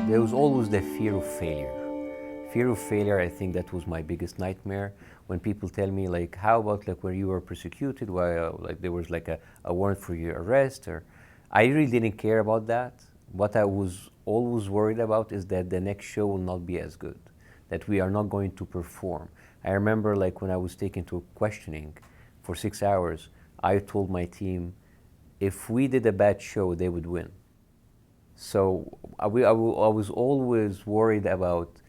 There was always the fear of failure. Fear of failure, I think that was my biggest nightmare. When people tell me like, how about like when you were persecuted, why like there was like a warrant for your arrest, or I really didn't care about that. What I was always worried about is that the next show will not be as good, that we are not going to perform. I remember like when I was taken to questioning for 6 hours, I told my team, if we did a bad show, they would win. So I was always worried about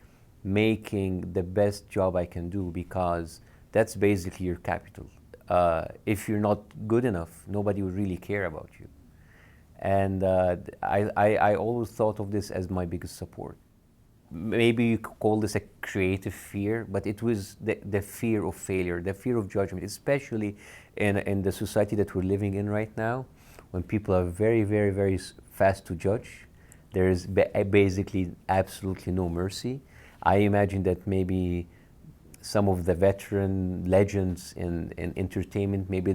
making the best job I can do, because that's basically your capital. If you're not good enough, nobody will really care about you. And I always thought of this as my biggest support. Maybe you could call this a creative fear, but it was the fear of failure, the fear of judgment, especially in the society that we're living in right now, when people are very, very, very fast to judge. There is basically absolutely no mercy. I imagine that maybe some of the veteran legends in entertainment, maybe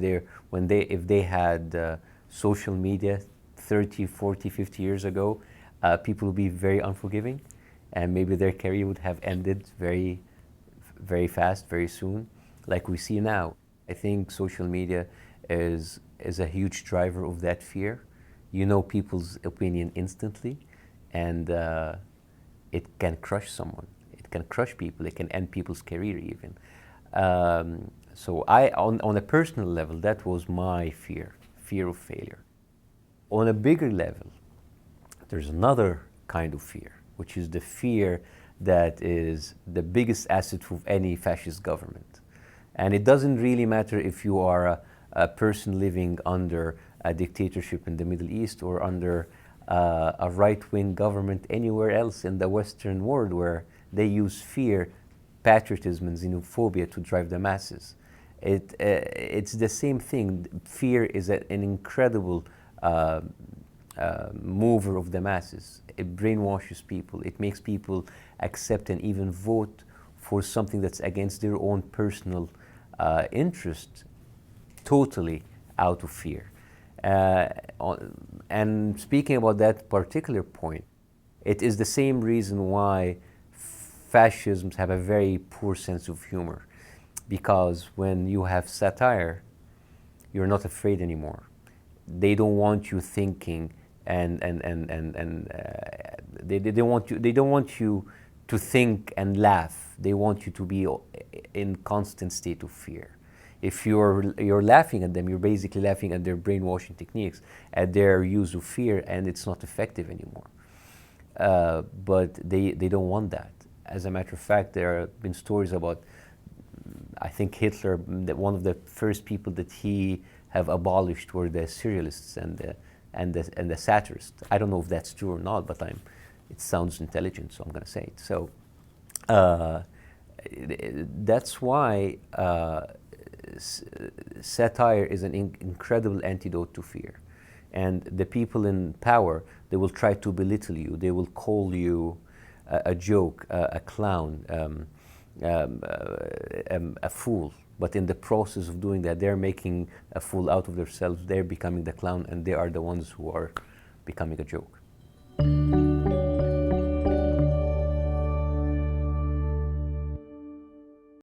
if they had social media 30, 40, 50 years ago, people would be very unforgiving, and maybe their career would have ended very, very fast, very soon, like we see now. I think social media is a huge driver of that fear. You know people's opinion instantly, and it can crush someone. It can crush people. It can end people's career even. So on a personal level, that was my fear of failure. On a bigger level, there's another kind of fear, which is the fear that is the biggest asset of any fascist government. And it doesn't really matter if you are a person living under a dictatorship in the Middle East or under a right-wing government anywhere else in the Western world, where they use fear, patriotism, and xenophobia to drive the masses. It's the same thing. Fear is an incredible mover of the masses. It brainwashes people. It makes people accept and even vote for something that's against their own personal interest, totally out of fear. And speaking about that particular point, it is the same reason why fascisms have a very poor sense of humor, because when you have satire, you're not afraid anymore. They don't want you thinking, and they don't want you to think and laugh. They want you to be in constant state of fear. If you're laughing at them, you're basically laughing at their brainwashing techniques, at their use of fear, and it's not effective anymore. But they don't want that. As a matter of fact, there have been stories about, I think Hitler, that one of the first people that he have abolished were the serialists and the satirists. I don't know if that's true or not, but it sounds intelligent, so I'm going to say it. So that's why satire is an incredible antidote to fear. And the people in power, they will try to belittle you. They will call you a joke, a clown, a fool. But in the process of doing that, they're making a fool out of themselves. They're becoming the clown, and they are the ones who are becoming a joke.